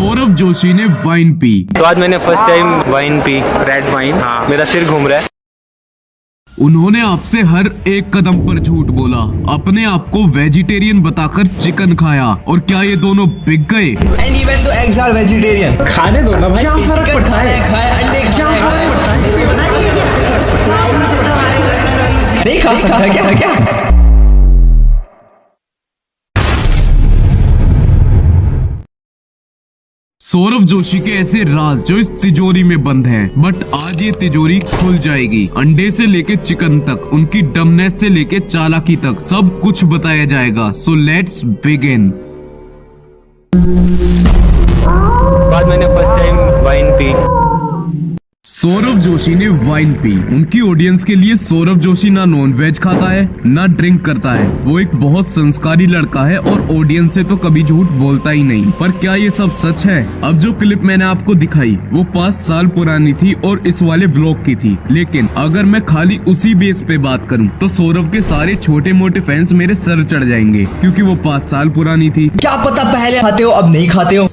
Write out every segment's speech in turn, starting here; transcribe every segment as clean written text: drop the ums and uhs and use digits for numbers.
सौरभ जोशी ने wine P. तो आज मैंने first time wine P, red wine. हाँ, मेरा सिर घूम रहा है। उन्होंने आपसे हर एक कदम पर झूठ बोला, अपने आप को वेजिटेरियन बताकर चिकन खाया। और क्या ये दोनों बिक गए? एंड इवन तो एग्स आर वेजिटेरियन। खाने दो ना भाई, क्या फर्क पड़ता है? अंडे क्या फर्क पड़ता है? नहीं खा सकता क्या? सौरभ जोशी के ऐसे राज जो इस तिजोरी में बंद हैं, बट आज ये तिजोरी खुल जाएगी। अंडे से लेके चिकन तक, उनकी डमनेस से लेके चालाकी तक सब कुछ बताया जाएगा। So let's begin. आज मैंने first time wine P. Saurabh Joshi ने वाइन पी। उनकी ऑडियंस के लिए सौरभ जोशी ना नॉन वेज खाता है ना ड्रिंक करता है। वो एक बहुत संस्कारी लड़का है और ऑडियंस से तो कभी झूठ बोलता ही नहीं। पर क्या ये सब सच है? अब जो क्लिप मैंने आपको दिखाई वो 5 साल पुरानी थी और इस वाले व्लॉग की थी। लेकिन अगर मैं खाली उसी बेस पे बात करूं तो सौरभ के सारे छोटे मोटे फैंस मेरे सर चढ़ जाएंगे, क्योंकि वो 5 साल पुरानी थी। क्या पता पहले खाते हो अब नहीं खाते हो।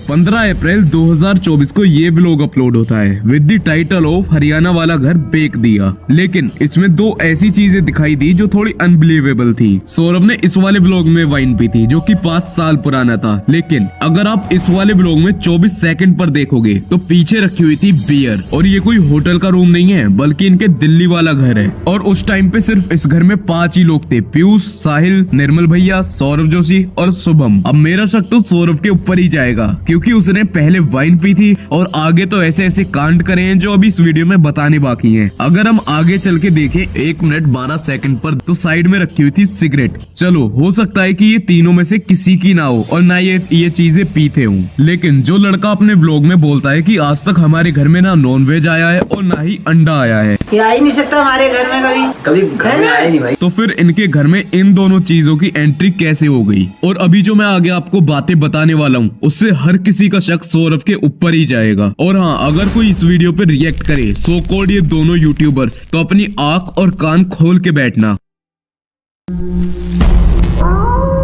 15 अप्रैल 2024 को ये व्लॉग अपलोड होता है with the title of Haryana वाला घर बेच दिया। लेकिन इसमें 2 ऐसी चीजें दिखाई दी जो थोड़ी अनबिलीवेबल थी। सौरभ ने इस वाले व्लॉग में वाइन पी थी जो कि 5 साल पुराना था। लेकिन अगर आप इस वाले व्लॉग में 24 सेकंड पर देखोगे तो पीछे रखी हुई थी बियर। और ये कोई होटल का रूम नहीं है बल्कि इनके दिल्ली वाला घर है। और उस टाइम पे सिर्फ इस घर में 5 ही लोग थे, पीयूष, साहिल, निर्मल भैया, सौरभ जोशी और शुभम। अब मेरा शक तो सौरभ के ऊपर ही जाएगा, क्योंकि उसने पहले वाइन पी थी और आगे तो ऐसे ऐसे कांड करे हैं जो अभी इस वीडियो में बताने बाकी हैं। अगर हम आगे चल के देखें 1 मिनट 12 सेकंड पर, तो साइड में रखी हुई थी सिगरेट। चलो हो सकता है कि ये तीनों में से किसी की ना हो और ना ये चीजें पीते हूँ। लेकिन जो लड़का अपने व्लॉग में बोलता है कि आज तक हमारे घर में ना नॉन वेज आया है और ना ही अंडा आया है, ये आ ही नहीं सकता हमारे घर में कभी घर में आए नहीं भाई। तो फिर इनके घर में इन दोनों चीजों की एंट्री कैसे हो गई? और अभी जो मैं आगे आपको बातें बताने वाला हूँ उससे हर किसी का शक सौरभ के ऊपर ही जाएगा। और हाँ, अगर कोई इस वीडियो पे रिएक्ट करे सो कॉल्ड ये दोनों यूट्यूबर्स, तो अपनी आंख और कान खोल के बैठना।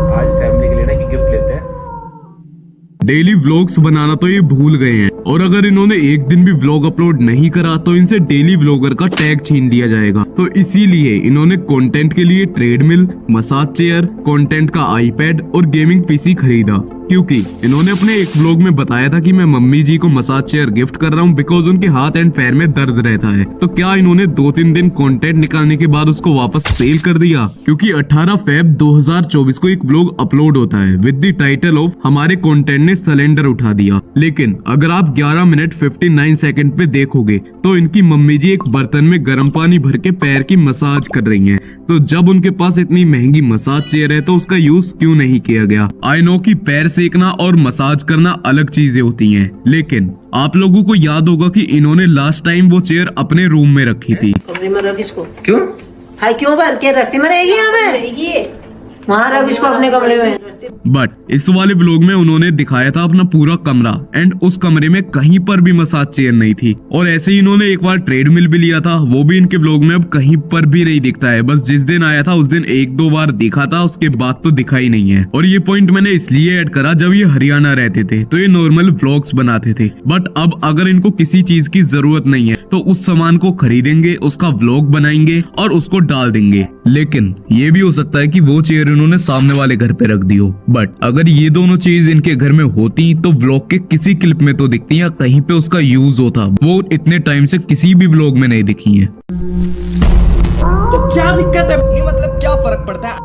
आज फैमिली के लिए ना कि गिफ्ट लेते हैं। डेली व्लॉग्स बनाना तो ये भूल गए हैं, और अगर इन्होंने एक दिन भी व्लॉग अपलोड नहीं करा तो इनसे डेली व्लॉगर का टैग छीन लिया जाएगा। तो इसीलिए इन्होंने कंटेंट के लिए ट्रेडमिल, मसाज चेयर, कंटेंट का आईपैड और गेमिंग पीसी खरीदा। क्योंकि इन्होंने अपने एक व्लॉग में बताया था कि मैं मम्मी जी को मसाज चेयर गिफ्ट कर रहा हूँ बिकॉज उनके हाथ एंड पैर में दर्द रहता है। तो क्या इन्होंने 2-3 दिन कंटेंट निकालने के बाद उसको वापस सेल कर दिया? क्योंकि 18 फेब 2024 को एक व्लॉग अपलोड होता है विद द टाइटल ऑफ हमारे कंटेंट ने सिलेंडर उठा दिया। लेकिन अगर आप 11 मिनट 59 सेकंड पे देखोगे तो इनकी मम्मी जी एक बर्तन में गर्म पानी भर के पैर की मसाज कर रही हैं। तो जब उनके पास इतनी महंगी मसाज चेयर है तो उसका यूज क्यों नहीं किया गया? आई नो कि पैर सेकना और मसाज करना अलग चीजें होती हैं, लेकिन आप लोगों को याद होगा कि इन्होंने लास्ट टाइम वो चेयर अपने रूम में रखी थी। कमरे में रख इसको। क्यों? हाय क्यों भर के रास्ते में रहेगी? हमें वहाँ रख इसको अपने कमरे में। बट इस वाले व्लॉग में उन्होंने दिखाया था अपना पूरा कमरा एंड उस कमरे में कहीं पर भी मसाज चेयर नहीं थी। और ऐसे ही इन्होंने एक बार ट्रेडमिल भी लिया था, वो भी इनके व्लॉग में अब कहीं पर भी नहीं दिखता है। बस जिस दिन आया था उस दिन 1-2 बार दिखा था, उसके बाद तो दिखा ही नहीं है। और ये पॉइंट मैंने इसलिए ऐड करा जब ये हरियाणा रहते थे तो ये नॉर्मल व्लॉग्स बनाते थे। बट अब अगर इनको किसी चीज की जरूरत नहीं है तो उस सामान को खरीदेंगे, उसका व्लॉग बनाएंगे और उसको डाल देंगे। लेकिन ये भी हो सकता है कि वो चेयर इन्होंने सामने वाले घर पे रख दी हो। बट अगर ये दोनों चीज इनके घर में होती तो व्लॉग के किसी क्लिप में तो दिखती या कहीं पे उसका यूज होता। वो इतने टाइम से किसी भी व्लॉग में नहीं दिखी है। तो क्या दिक्कत है? ये मतलब क्या फर्क पड़ता है?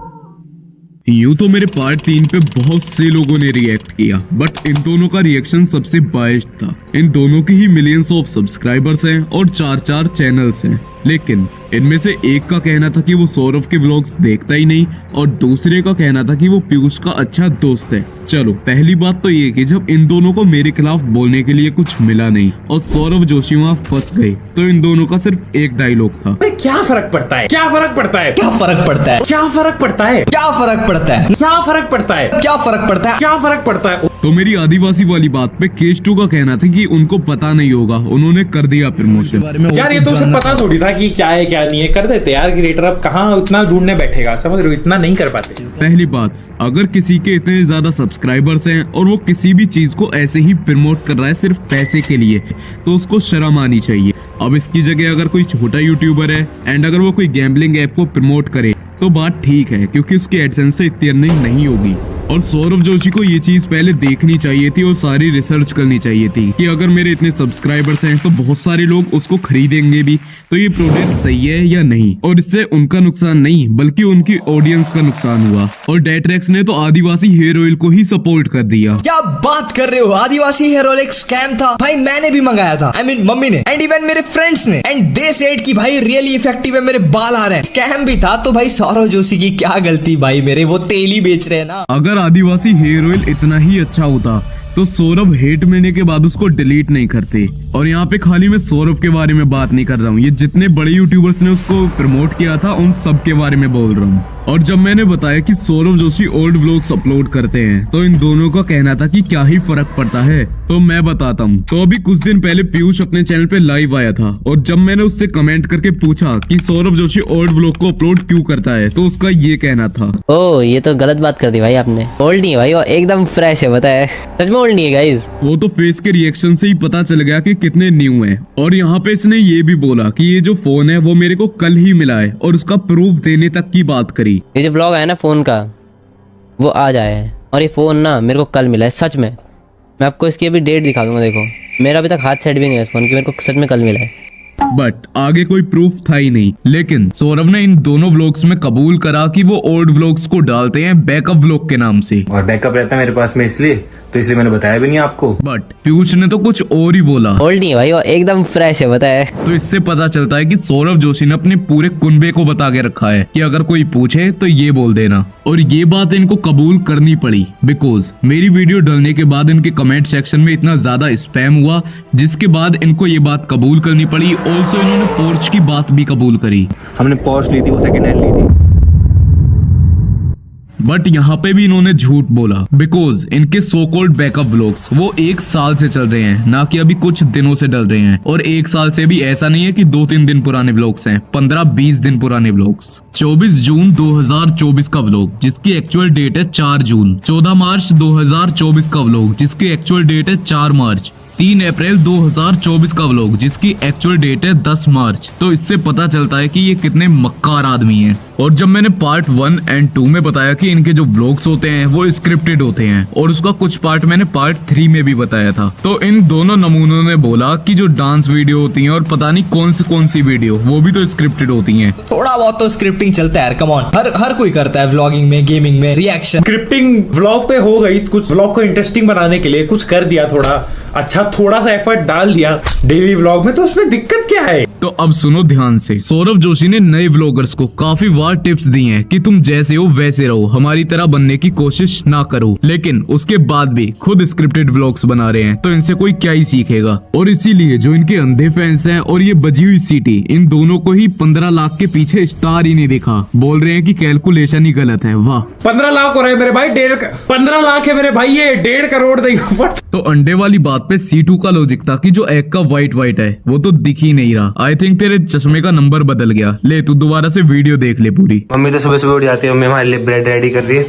यूं तो मेरे पार्ट 3 पे बहुत से लोगों ने रिएक्ट किया, बट इन दोनों का रिएक्शन सबसे बायस्ड था। इन दोनों की ही मिलियंस ऑफ सब्सक्राइबर्स हैं और 4 चैनल्स हैं। लेकिन इनमें से एक का कहना था कि वो सौरभ के व्लॉग्स देखता ही नहीं और दूसरे का कहना था कि वो पीयूष का अच्छा दोस्त है। चलो पहली बात तो ये कि जब इन दोनों को मेरे खिलाफ बोलने के लिए कुछ मिला नहीं और सौरभ जोशी वहाँ फंस गए तो इन दोनों का सिर्फ एक डायलॉग था, क्या फर्क पड़ता है? क्या फर्क पड़ता है? क्या फर्क पड़ता है? क्या फर्क पड़ता है? क्या फर्क पड़ता है? क्या फर्क पड़ता है? क्या फर्क पड़ता है? क्या फर्क पड़ता है? तो मेरी आदिवासी वाली बात पे केस 2 का कहना था कि उनको पता नहीं होगा, उन्होंने कर दिया प्रमोशन। यार ये तो उसे पता थोड़ी था कि क्या है क्या नहीं है, कर देते यार क्रिएटर। अब कहाँ इतना ढूंढने बैठेगा, समझ रहे हो? इतना नहीं कर पाते। पहली बात, अगर किसी के इतने ज्यादा सब्सक्राइबर्स हैं और वो किसी भी चीज को ऐसे ही प्रमोट कर रहा है सिर्फ पैसे के लिए, तो उसको शर्म आनी चाहिए। अब इसकी जगह अगर कोई छोटा यूट्यूबर है एंड अगर वो कोई गैम्बलिंग ऐप को प्रमोट करे तो बात ठीक है, क्योंकि उसके एडसेंस से इतनी अर्निंग नहीं होगी। और सौरभ जोशी को ये चीज पहले देखनी चाहिए थी और सारी रिसर्च करनी चाहिए थी कि अगर मेरे इतने सब्सक्राइबर्स हैं तो बहुत सारे लोग उसको खरीदेंगे भी, तो ये प्रोडक्ट सही है या नहीं। और इससे उनका नुकसान नहीं बल्कि उनकी ऑडियंस का नुकसान हुआ। और डेट्रेक्स ने तो आदिवासी हेयर ऑयल को ही सपोर्ट कर दिया। क्या बात कर रहे हो, आदिवासी हेयर ऑयल एक स्कैम था भाई, मैंने भी मंगाया था, I mean, मम्मी ने एंड इवन मेरे फ्रेंड्स ने, एंड दे सेड कि भाई रियली इफेक्टिव है, मेरे बाल आ रहे हैं। स्कैम भी था तो भाई सौरभ जोशी की क्या गलती भाई, मेरे वो तेल ही बेच रहे हैं ना। अगर आदिवासी हेयर ऑयल इतना ही अच्छा होता तो सौरभ हेट मिलने के बाद उसको डिलीट नहीं करते। और यहाँ पे खाली मैं सौरभ के बारे में बात नहीं कर रहा हूँ, ये जितने बड़े यूट्यूबर्स ने उसको प्रमोट किया था उन सब के बारे में बोल रहा हूँ। और जब मैंने बताया कि Saurabh Joshi old vlogs upload करते हैं तो इन दोनों का कहना था कि क्या ही फर्क पड़ता है, तो मैं बताता हूँ। तो अभी कुछ दिन पहले पीयूष अपने चैनल पे लाइव आया था और जब मैंने उससे कमेंट करके पूछा कि सौरभ जोशी ओल्ड व्लॉग को अपलोड क्यों करता है, तो उसका ये कहना था, ओ ये तो गलत बात कर दी भाई आपने, ओल्ड नहीं है भाई, वो एकदम फ्रेश है, बताए सच में ओल्ड नहीं है गाइस। वो तो फेस के रिएक्शन से ही पता चल गया कि कितने न्यू हैं। और यहाँ पे इसने ये भी बोला कि ये जो फोन है वो मेरे को कल ही मिला है और उसका प्रूफ देने तक की बात करी। ये जो ब्लॉग है ना फोन का वो आज आया है और ये फोन ना मेरे को कल मिला है सच में। मैं आपको इसकी अभी डेट दिखा दूंगा, देखो मेरा अभी तक हाथ सेट भी नहीं है इस फोन की, मेरे को सच में कल मिला है। बट आगे कोई प्रूफ था ही नहीं। लेकिन सौरभ ने इन दोनों व्लॉग्स में कबूल करा कि वो ओल्ड व्लॉग्स को डालते हैं बैकअप व्लॉग के नाम से। और बैकअप रहता है मेरे पास में इसलिए मैंने बताया भी नहीं आपको। बट पीयूष ने तो कुछ और ही बोला, ओल्ड नहीं है भाई, वो एकदम फ्रेश है, बताए। तो इससे पता चलता है कि सौरभ जोशी ने अपने पूरे कुनबे को बता के रखा है कि अगर कोई पूछे तो ये बोल देना। और ये बात इनको कबूल करनी पड़ी बिकॉज मेरी वीडियो डालने के बाद इनके कमेंट सेक्शन में इतना ज्यादा स्पैम हुआ, जिसके बाद इनको ये बात कबूल करनी पड़ी। ऑल्सो इन्होंने पोर्च की बात भी कबूल करी। हमने पोर्च ली थी, वो सेकंड हैंड ली थी। बट यहाँ पे भी इन्होंने झूठ बोला बिकॉज इनके सो कॉल्ड बैकअप व्लॉग्स वो 1 साल से चल रहे हैं, ना कि अभी कुछ दिनों से डल रहे हैं। और 1 साल से भी ऐसा नहीं है कि 2-3 दिन पुराने व्लॉग्स हैं, 15-20 दिन पुराने व्लॉग्स। 24 जून 2024 का व्लॉग जिसकी एक्चुअल डेट है 4 जून, 14 मार्च 2024 का व्लॉग जिसकी एक्चुअल डेट है 4 मार्च, 3 अप्रैल 2024 का व्लॉग जिसकी एक्चुअल डेट है 10 मार्च। तो इससे पता चलता है कि ये कितने मक्कार आदमी हैं। और जब मैंने पार्ट 1 एंड 2 में बताया कि इनके जो व्लॉग्स होते हैं वो स्क्रिप्टेड होते हैं और उसका कुछ पार्ट मैंने पार्ट 3 में भी बताया था, तो इन दोनों नमूनों ने बोला कि जो डांस वीडियो होती हैं और पता नहीं कौन सी वीडियो वो भी तो स्क्रिप्टेड होती हैं। थोड़ा बहुत तो स्क्रिप्टिंग चलता है यार, कम ऑन, हर कोई करता है व्लॉगिंग में, गेमिंग में, रिएक्शन। स्क्रिप्टिंग व्लॉग पे हो गई, कुछ व्लॉग को इंटरेस्टिंग बनाने के लिए कुछ कर दिया, थोड़ा सा एफर्ट डाल दिया डेली व्लॉग में, तो उसमें दिक्कत क्या है। तो अब सुनो ध्यान से, सौरभ जोशी ने नए व्लॉगर्स को काफी बार टिप्स दी हैं कि तुम जैसे हो वैसे रहो, हमारी तरह बनने की कोशिश ना करो। लेकिन उसके बाद भी खुद स्क्रिप्टेड व्लॉग्स बना रहे हैं, तो इनसे कोई क्या ही सीखेगा। और इसीलिए जो इनके अंधे फैंस हैं और ये बजी हुई सीटी, इन दोनों को ही 15 लाख के पीछे स्टार ही नहीं दिखा, बोल रहे हैं कि कैलकुलेशन ही गलत है। वाह, 15 लाख हो रहे मेरे भाई, 15 लाख है मेरे भाई, ये 1.5 करोड़ देगा। तो अंडे वाली बात पे C2 का लॉजिक था कि जो एग का व्हाइट है वो तो दिख ही नहीं रहा। आई थिंक तेरे चश्मे का नंबर बदल गया। ले तू दोबारा से वीडियो देख ले पूरी। मम्मी तो सुबह सुबह उठ जाती है, मम्मी हमारे लिए ब्रेड रेडी कर दी।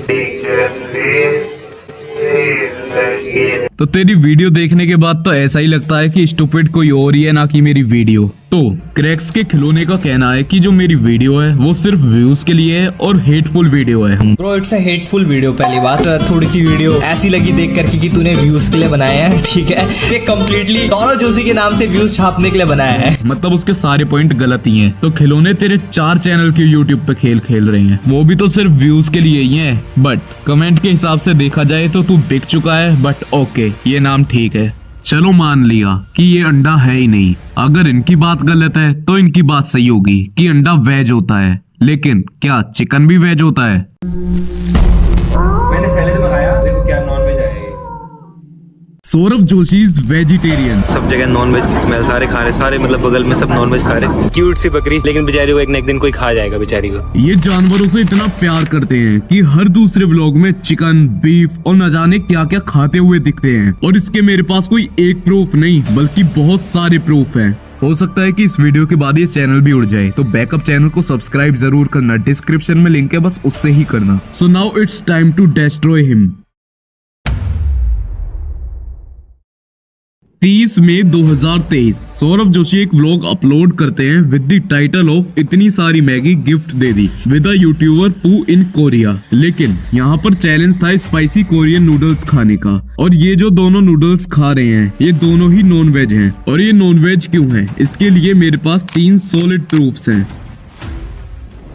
तो तेरी वीडियो देखने के बाद तो ऐसा ही लगता है कि स्टूपिड कोई और ही है, ना कि मेरी वीडियो। तो क्रैक्स के खिलौने का कहना है कि जो मेरी वीडियो है वो सिर्फ व्यूज के लिए है और हेटफुल वीडियो है। Bro it's a hateful video. पहली बात, थोड़ी सी वीडियो ऐसी लगी देख करके कि तूने व्यूज के लिए बनाया है, ठीक है। ये कम्प्लीटली सौरभ जोशी के नाम से व्यूज छापने के लिए बनाया है, मतलब उसके सारे पॉइंट गलत ही हैं। तो खिलौने तेरे 4 चैनल के यूट्यूब पे खेल रहे हैं, वो भी तो सिर्फ व्यूज के लिए ही है। बट कमेंट के हिसाब से देखा जाए तो तू बिक चुका है। बट ओके, ये नाम ठीक है, चलो मान लिया कि ये अंडा है ही नहीं। अगर इनकी बात गलत है तो इनकी बात सही होगी कि अंडा वेज होता है, लेकिन क्या चिकन भी वेज होता है? मैंने सैलेड मंगाया, देखो क्या नॉन वेज है। Saurabh Joshi is vegetarian. सब जगह नॉन वेज की स्मेल, सारे खा रहे, सारे मतलब बगल में सब नॉन वेज खा रहे। क्यूट सी बकरी, लेकिन बेचारी को एक न एक दिन कोई खा जाएगा बेचारी को। ये जानवरों से इतना प्यार करते हैं कि हर दूसरे व्लॉग में चिकन, बीफ और न जाने क्या क्या खाते हुए दिखते हैं। और इसके मेरे पास कोई एक प्रूफ नहीं बल्कि बहुत सारे प्रूफ हैं। हो सकता है कि इस वीडियो के बाद ये चैनल भी उड़ जाए, तो बैकअप चैनल को सब्सक्राइब जरूर करना, डिस्क्रिप्शन में लिंक है, बस उससे ही करना। So now it's time to destroy him. 30 मई 2023 सौरभ जोशी एक व्लॉग अपलोड करते हैं विद द टाइटल ऑफ इतनी सारी Maggi gift they the with a YouTuber पू इन कोरिया। लेकिन यहाँ पर चैलेंज था स्पाइसी कोरियन नूडल्स खाने का, और ये जो दोनों नूडल्स खा रहे हैं ये दोनों ही नॉन वेज हैं। और ये नॉन वेज क्यों है, इसके लिए मेरे पास 3 सॉलिड प्रूफ्स हैं।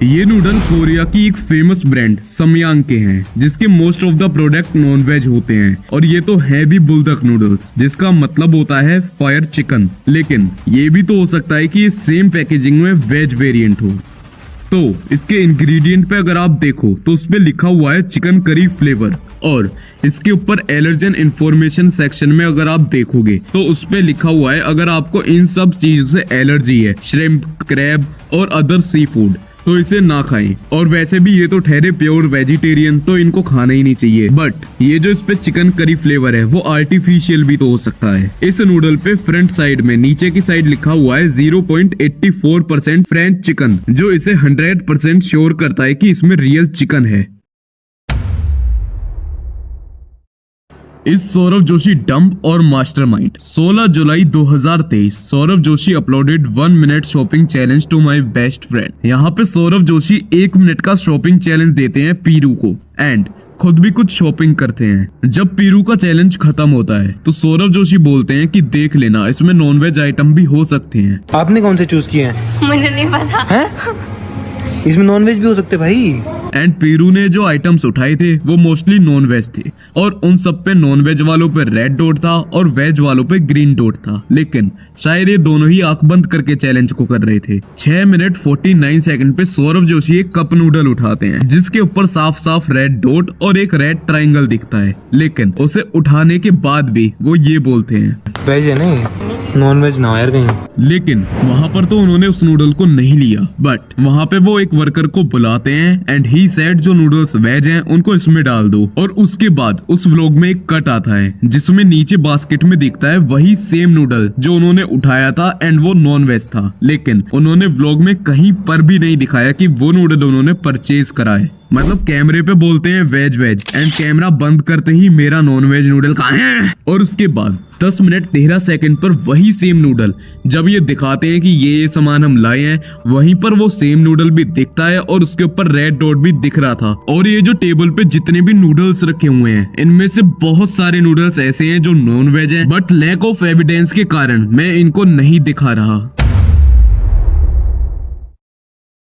ये नूडल कोरिया की एक फेमस ब्रांड समयांग के हैं, जिसके most of the product non veg होते हैं। और ये तो है भी बुलडक नूडल्स, जिसका मतलब होता है फायर चिकन। लेकिन ये भी तो हो सकता है कि ये सेम पैकेजिंग में वेज वेरिएंट हो। तो इसके इंग्रेडिएंट पे अगर आप देखो तो उस पे लिखा हुआ है चिकन करी फ्लेवर, और इसके ऊपर एलर्जन इंफॉर्मेशन सेक्शन में अगर आप देखोगे तो उस पे लिखा हुआ है अगर आपको इन सब चीजों से एलर्जी है, श्रिम्प, क्रैब और अदर सी फूड, तो इसे ना खाएं। और वैसे भी ये तो ठहरे प्योर वेजिटेरियन, तो इनको खाना ही नहीं चाहिए। बट ये जो इस पे चिकन करी फ्लेवर है वो आर्टिफिशियल भी तो हो सकता है। इस नूडल पे फ्रंट साइड में नीचे की साइड लिखा हुआ है 0.84% फ्रेंच चिकन, जो इसे 100% श्योर करता है कि इसमें रियल चिकन है। इस सौरभ जोशी डंप और मास्टरमाइंड। 16 जुलाई 2023 Saurabh Joshi uploaded 1 minute shopping challenge to my best friend. यहाँ पे सौरभ जोशी 1 मिनट का शॉपिंग चैलेंज देते हैं पीरू को, एंड खुद भी कुछ शॉपिंग करते हैं। जब पीरू का चैलेंज खत्म होता है तो सौरभ जोशी बोलते हैं कि देख लेना, इसमें नॉनवेज आइटम भी हो सकते हैं। आपने कौन से चूज किए हैं? मुझे नहीं पता है? इसमें नॉनवेज भी हो सकते भाई। एंड पीरू ने जो आइटम्स उठाए थे वो मोस्टली नॉन वेज थे, और उन सब पे नॉन वेज वालों पे रेड डॉट था और वेज वालों पे ग्रीन डॉट था। लेकिन शायद ये दोनों ही आंख बंद करके चैलेंज को कर रहे थे। 6 मिनट 49 सेकंड पे सौरभ जोशी एक कप नूडल उठाते हैं, जिसके ऊपर साफ साफ रेड डॉट और एक रेड ट्राइंगल दिखता है। लेकिन उसे उठाने के बाद भी वो ये बोलते हैं वेज है नहीं, नॉन वेज ना यार कहीं। लेकिन वहाँ पर तो उन्होंने उस नूडल को नहीं लिया, बट वहाँ पे वो एक वर्कर को बुलाते हैं एंड ही सेड जो नूडल्स वेज हैं उनको इसमें डाल दो। और उसके बाद उस व्लॉग में एक कट आता है जिसमें नीचे बास्केट में दिखता है वही सेम नूडल जो उन्होंने उठाया था, एंड वो नॉन वेज था। लेकिन उन्होंने व्लॉग में कहीं पर भी नहीं दिखाया कि वो नूडल उन्होंने परचेज करा है। मतलब कैमरे पे बोलते हैं वेज वेज, एंड कैमरा बंद करते ही मेरा नॉन वेज नूडल कहाँ है। और उसके बाद 10 मिनट 13 सेकंड पर वही सेम नूडल जब ये दिखाते हैं कि ये सामान हम लाए हैं, वहीं पर वो सेम नूडल भी दिखता है और उसके ऊपर रेड डॉट भी दिख रहा था। और ये जो टेबल पे जितने भी नूडल्स रखे हुए हैं इनमें से बहुत सारे नूडल्स ऐसे हैं जो नॉन वेज हैं, बट लैक ऑफ एविडेंस के कारण मैं इनको नहीं दिखा रहा।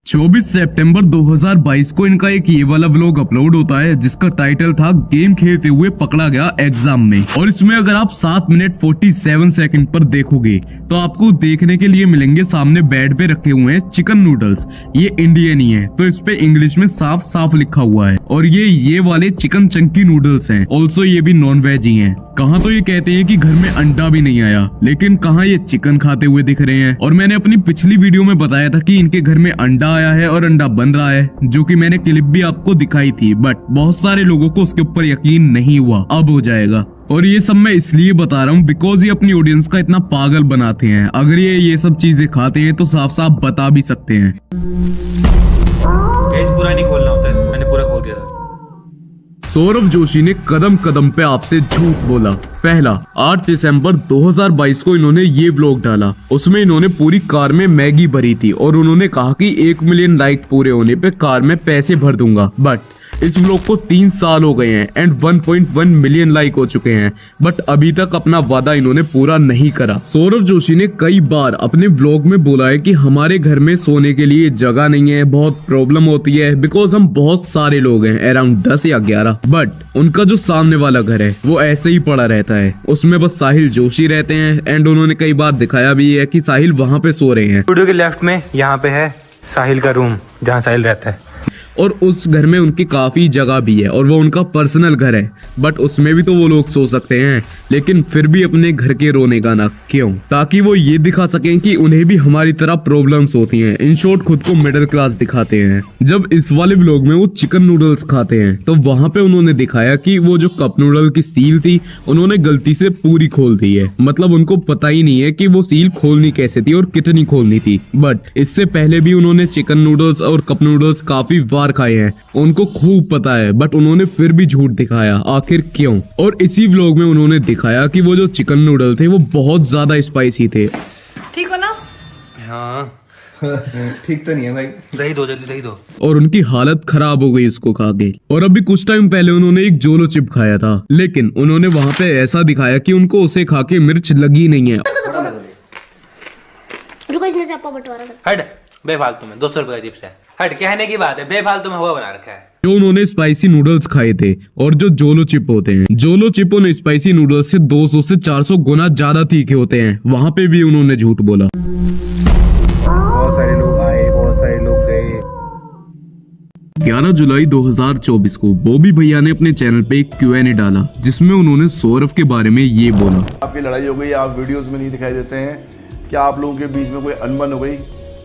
24 सितंबर 2022 को इनका एक ये वाला व्लॉग अपलोड होता है जिसका टाइटल था गेम खेलते हुए पकड़ा गया एग्जाम में। और इसमें अगर आप 7 मिनट 47 सेकंड पर देखोगे तो आपको देखने के लिए मिलेंगे सामने बेड पे रखे हुए हैं चिकन नूडल्स। ये इंडियन ही है, तो इस पे इंग्लिश में साफ साफ लिखा हुआ है। और ये वाले चिकन चंकी नूडल्स हैं, ऑल्सो ये भी नॉन वेज ही हैं। कहाँ तो ये कहते हैं कि घर में अंडा भी नहीं आया, लेकिन कहाँ ये चिकन खाते हुए दिख रहे हैं। और मैंने अपनी पिछली वीडियो में बताया था कि इनके घर में अंडा आया है और अंडा बन रहा है, जो कि मैंने क्लिप भी आपको दिखाई थी, बट बहुत सारे लोगों को उसके ऊपर यकीन नहीं हुआ। अब हो जाएगा। और ये सब मैं इसलिए बता रहा हूँ बिकॉज ये अपनी ऑडियंस का इतना पागल बनाते हैं। अगर ये सब चीजें खाते हैं तो साफ साफ बता भी सकते हैं। पूरा नहीं खोलना होता इसको, मैंने पूरा खोल दिया था। सौरभ जोशी ने कदम कदम पे आपसे झूठ बोला। पहला, 8 दिसंबर 2022 को इन्होंने ये व्लॉग डाला, उसमें इन्होंने पूरी कार में मैगी भरी थी और उन्होंने कहा कि 1 मिलियन लाइक पूरे होने पे कार में पैसे भर दूंगा। बट इस व्लॉग को 3 साल हो गए हैं एंड 1.1 मिलियन लाइक हो चुके हैं, बट अभी तक अपना वादा इन्होंने पूरा नहीं करा। सौरभ जोशी ने कई बार अपने व्लॉग में बोला है कि हमारे घर में सोने के लिए जगह नहीं है, बहुत प्रॉब्लम होती है बिकॉज हम बहुत सारे लोग हैं, अराउंड 10 या 11। बट उनका जो सामने वाला घर है वो ऐसे ही पड़ा रहता है, उसमें बस साहिल जोशी रहते हैं। एंड उन्होंने कई बार दिखाया भी है कि साहिल वहाँ पे सो रहे हैं। वीडियो के लेफ्ट में यहाँ पे है साहिल का रूम जहाँ साहिल रहता है। और उस घर में उनकी काफी जगह भी है और वो उनका पर्सनल घर है, बट उसमें भी तो वो लोग सो सकते हैं, लेकिन फिर भी अपने घर के रोने का ना क्यों? ताकि वो ये दिखा सकें कि उन्हें भी हमारी तरह प्रॉब्लम्स होती हैं। इन शॉर्ट खुद को मिडिल क्लास दिखाते हैं। जब इस वाले व्लॉग में वो चिकन नूडल्स खाते हैं तो वहाँ पे उन्होंने दिखाया कि वो जो कप नूडल की सील थी उन्होंने गलती से पूरी खोल दी है। मतलब उनको पता ही नहीं है कि वो सील खोलनी कैसे थी और कितनी खोलनी थी। बट इससे पहले भी उन्होंने चिकन नूडल्स और कप नूडल्स काफी बार खाए हैं, उनको खूब पता है, बट उन्होंने फिर भी झूठ दिखाया। आखिर क्यों? और इसी व्लॉग में उन्होंने दिखाया कि वो जो चिकन नूडल थे वो बहुत ज्यादा स्पाइसी थे। ठीक हो ना? हाँ ठीक तो नहीं है भाई। दही दो, जल्दी दही दो। और उनकी हालत खराब हो गई इसको खा के। और अभी कुछ टाइम पहले उन्होंने एक जोलो चिप खाया था, लेकिन उन्होंने वहाँ पे ऐसा दिखाया कि उनको उसे खा के मिर्च लगी नहीं है। रुको, इसमें से आपका बंटवारा कर। हट, बेफालतू में 200 रुपए का चिप्स है। हट, कहने की बात है, बेफालतू में हुआ बना रखा है। जो उन्होंने स्पाइसी नूडल्स खाए थे और जो जोलो चिप होते हैं, जोलो चिप उन स्पाइसी नूडल्स से 200 से 400 गुना ज्यादा तीखे होते हैं। वहाँ पे भी उन्होंने झूठ बोला। बहुत सारे लोग आए, बहुत सारे लोग गए। 11 जुलाई 2024 को बॉबी भैया ने अपने चैनल पे एक Q&A डाला, जिसमें उन्होंने सौरभ के बारे में ये बोला। आपकी लड़ाई हो गई, आप वीडियोस में नहीं दिखाई देते हैं, क्या आप लोगों के बीच में कोई अनबन हो गई?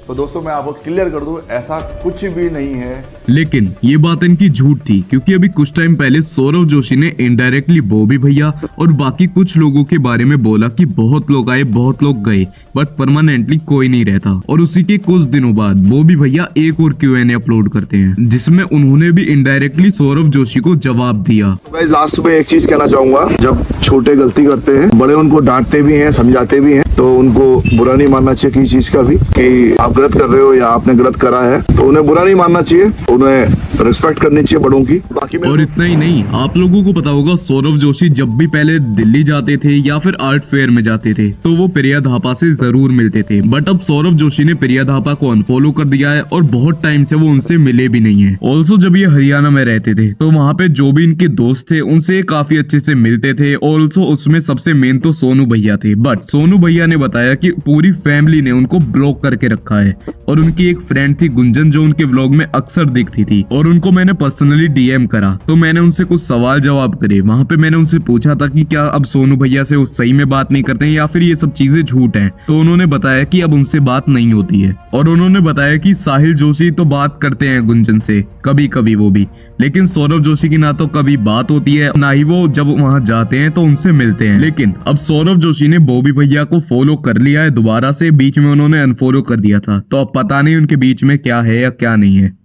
तो दोस्तों मैं आपको क्लियर कर दूं, ऐसा कुछ भी नहीं है। लेकिन ये बात इनकी झूठ थी, क्योंकि अभी कुछ टाइम पहले सौरभ जोशी ने इनडायरेक्टली बॉबी भैया और बाकी कुछ लोगों के बारे में बोला कि बहुत लोग आए, बहुत लोग गए, बट परमानेंटली कोई नहीं रहता। और उसी के कुछ दिनों बाद बॉबी भैया एक और Q&A अपलोड करते हैं, जिसमें उन्होंने भी इनडायरेक्टली सौरभ जोशी को जवाब दिया। गाइस लास्ट में एक चीज कहना चाहूंगा, जब छोटे गलती करते हैं, बड़े उनको डांटते भी हैं, समझाते भी हैं, तो उनको बुरा नहीं मानना चाहिए किसी चीज का भी कि आप गलत कर रहे हो या आपने गलत करा है, तो उन्हें बुरा नहीं मानना चाहिए, उन्हें रिस्पेक्ट करनी चाहिए बड़ों की। बाकी और इतना ही नहीं, आप लोगों को पता होगा सौरभ जोशी जब भी पहले दिल्ली जाते थे या फिर आर्ट फेयर में जाते थे तो वो प्रिया धापा से जरूर मिलते थे। बट अब सौरभ जोशी ने प्रिया धापा को अनफॉलो कर दिया है और बहुत टाइम से वो उनसे मिले भी नहीं है। ऑल्सो जब ये हरियाणा में रहते थे तो वहाँ पे जो भी इनके दोस्त थे उनसे काफी अच्छे से मिलते थे। ऑल्सो उसमें सबसे मेन तो सोनू भैया थे, बट सोनू भैया ने बताया कि पूरी फैमिली ने उनको ब्लॉक करके रखा है। और उनकी एक फ्रेंड थी गुंजन, जो उनके व्लॉग में अक्सर दिखती थी, और उनको मैंने पर्सनली DM करा तो मैंने उनसे कुछ सवाल जवाब करे। वहाँ पे मैंने उनसे पूछा था कि क्या अब सोनू भैया से वो सही में बात नहीं करते हैं या फिर ये सब चीजें झूठ हैं। तो उन्होंने बताया कि अब उनसे बात नहीं होती है। और उन्होंने बताया कि साहिल जोशी तो बात करते हैं गुंजन से कभी कभी वो भी, लेकिन सौरभ जोशी की ना तो कभी बात होती है, ना ही वो जब वहाँ जाते हैं तो उनसे मिलते हैं। लेकिन अब सौरभ जोशी ने बॉबी भैया को फॉलो कर लिया है दोबारा से, बीच में उन्होंने अनफॉलो कर दिया था, तो अब पता नहीं उनके बीच में क्या है या क्या नहीं है।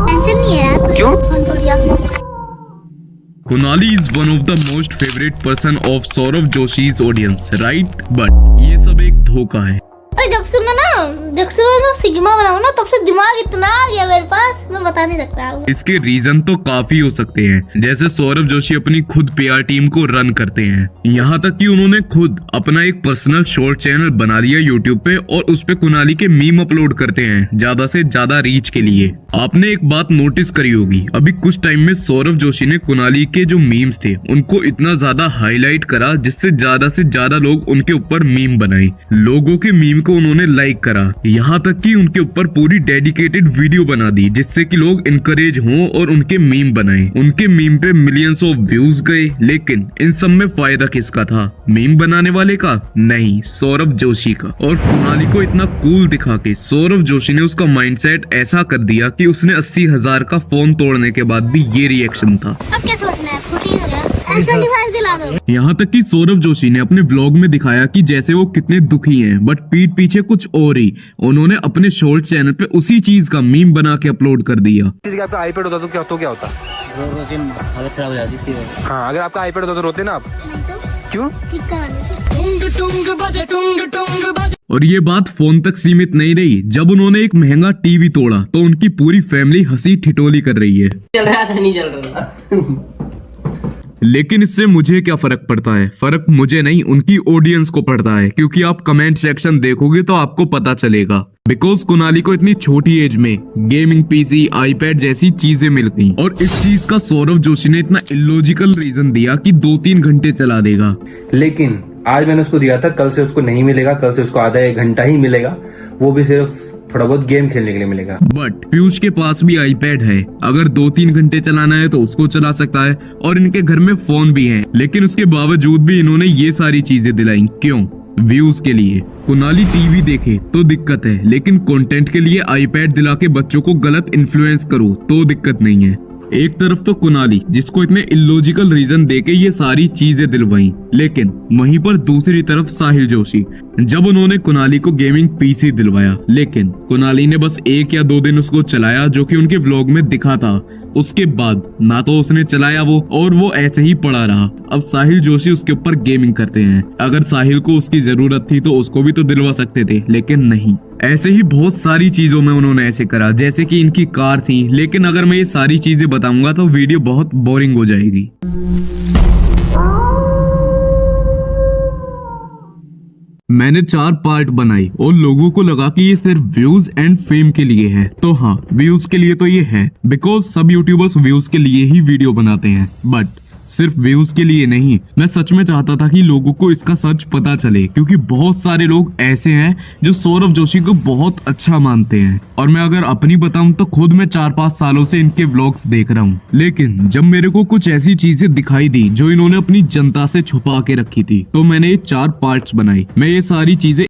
टेंशन नहीं है। क्यों? Kunali is one of the most favourite person of Saurabh Joshi's audience, right? But ये सब एक धोखा है। अरे जब से मैं सिग्मा बनाऊं ना, तब से दिमाग इतना आ गया मेरे पास, मैं बता नहीं सकता। इसके रीजन तो काफी हो सकते हैं, जैसे सौरभ जोशी अपनी खुद PR टीम को रन करते हैं, यहाँ तक कि उन्होंने खुद अपना एक पर्सनल शॉर्ट चैनल बना लिया YouTube पे और उस पे कुनाली के मीम अपलोड करते हैं ज्यादा से ज्यादा रीच के लिए। आपने एक बात नोटिस करी होगी, अभी कुछ टाइम में सौरभ जोशी ने कुनाली के जो मीम्स थे उनको इतना ज्यादा हाईलाइट करा जिससे ज्यादा से ज्यादा लोग उनके ऊपर मीम बनाए। लोगों के मीम को उन्होंने लाइक करा, यहाँ तक कि उनके ऊपर पूरी डेडिकेटेड वीडियो बना दी जिससे कि लोग इनकरेज हों और उनके मीम बनाएं। उनके मीम पे मिलियंस ऑफ व्यूज गए, लेकिन इन सब में फायदा किसका था? मीम बनाने वाले का? नहीं, सौरभ जोशी का। और कुनाली को इतना कूल दिखा के सौरभ जोशी ने उसका माइंडसेट ऐसा कर दिया कि उसने 80,000 का फोन तोड़ने के बाद भी ये रिएक्शन था। अब क्या सोचना है? 40 हो गया, S25 दिला दो। यहाँ तक कि सौरभ जोशी ने अपने व्लॉग में दिखाया कि जैसे वो कितने दुखी हैं, बट पीठ पीछे कुछ और ही। उन्होंने अपने शॉर्ट चैनल पे उसी चीज का मीम बना के अपलोड कर दिया। आपका आईपैड होता तो क्या होता? हालत खराब हो जाती थी। हाँ, अगर आपका आईपैड होता तो रोते ना आप? क्यों? ठीक करा देते। और ये बात फोन तक सीमित नहीं रही, जब उन्होंने एक महंगा टीवी तोड़ा तो उनकी पूरी फैमिली हंसी ठिठोली कर रही है। चल रहा था, नहीं चल रहा। लेकिन इससे मुझे क्या फर्क पड़ता है? फर्क मुझे नहीं, उनकी ऑडियंस को पड़ता है, क्योंकि आप कमेंट सेक्शन देखोगे तो आपको पता चलेगा। बिकॉज कुनाली को इतनी छोटी एज में गेमिंग PC, iPad जैसी चीजें मिल गई, और इस चीज का सौरभ जोशी ने इतना इलॉजिकल रीजन दिया कि 2-3 घंटे चला देगा। लेकिन आज मैंने उसको दिया था, कल से उसको नहीं मिलेगा, कल से उसको आधा 1 घंटा ही मिलेगा, वो भी सिर्फ थोड़ा बहुत गेम खेलने के लिए मिलेगा। बट पीयूष के पास भी आईपैड है, अगर 2-3 घंटे चलाना है तो उसको चला सकता है, और इनके घर में फोन भी है। लेकिन उसके बावजूद भी इन्होंने ये सारी चीजें दिलाई, क्यों? व्यूज के लिए। कुनाली टीवी देखे तो दिक्कत है, लेकिन कंटेंट के लिए आईपैड दिला के बच्चों को गलत इन्फ्लुएंस करो तो दिक्कत नहीं है। एक तरफ तो कुनाली जिसको इतने इलॉजिकल रीजन देके ये सारी चीजें दिलवाई, लेकिन वहीं पर दूसरी तरफ साहिल जोशी, जब उन्होंने कुनाली को गेमिंग पीसी दिलवाया, लेकिन कुनाली ने बस 1 या 2 दिन उसको चलाया, जो कि उनके व्लॉग में दिखा था। उसके बाद ना तो उसने चलाया और वो ऐसे ही पड़ा रहा। अब साहिल जोशी उसके ऊपर गेमिंग करते हैं। अगर साहिल को उसकी जरूरत थी तो उसको भी तो दिलवा सकते थे, लेकिन नहीं। ऐसे ही बहुत सारी चीजों में उन्होंने ऐसे करा, जैसे कि इनकी कार थी। लेकिन अगर मैं ये सारी चीजें बताऊंगा तो वीडियो बहुत बोरिंग हो जाएगी। मैंने 4 पार्ट बनाई और लोगों को लगा कि ये सिर्फ व्यूज एंड फेम के लिए है। तो हाँ, व्यूज के लिए तो ये है, बिकॉज सब यूट्यूबर्स व्यूज के लिए ही वीडियो बनाते हैं, बट सिर्फ व्यूज के लिए नहीं। मैं सच में चाहता था कि लोगों को इसका सच पता चले, क्योंकि बहुत सारे लोग ऐसे हैं जो सौरभ जोशी को बहुत अच्छा मानते हैं। और मैं अगर अपनी बताऊं तो खुद मैं 4-5 सालों से इनके व्लॉग्स देख रहा हूं, लेकिन जब मेरे को कुछ ऐसी चीजें दिखाई दी जो इन्होंने अपनी जनता से छुपा के रखी थी, तो मैंने ये 4 पार्ट्स बनाए। मैं ये सारी चीजें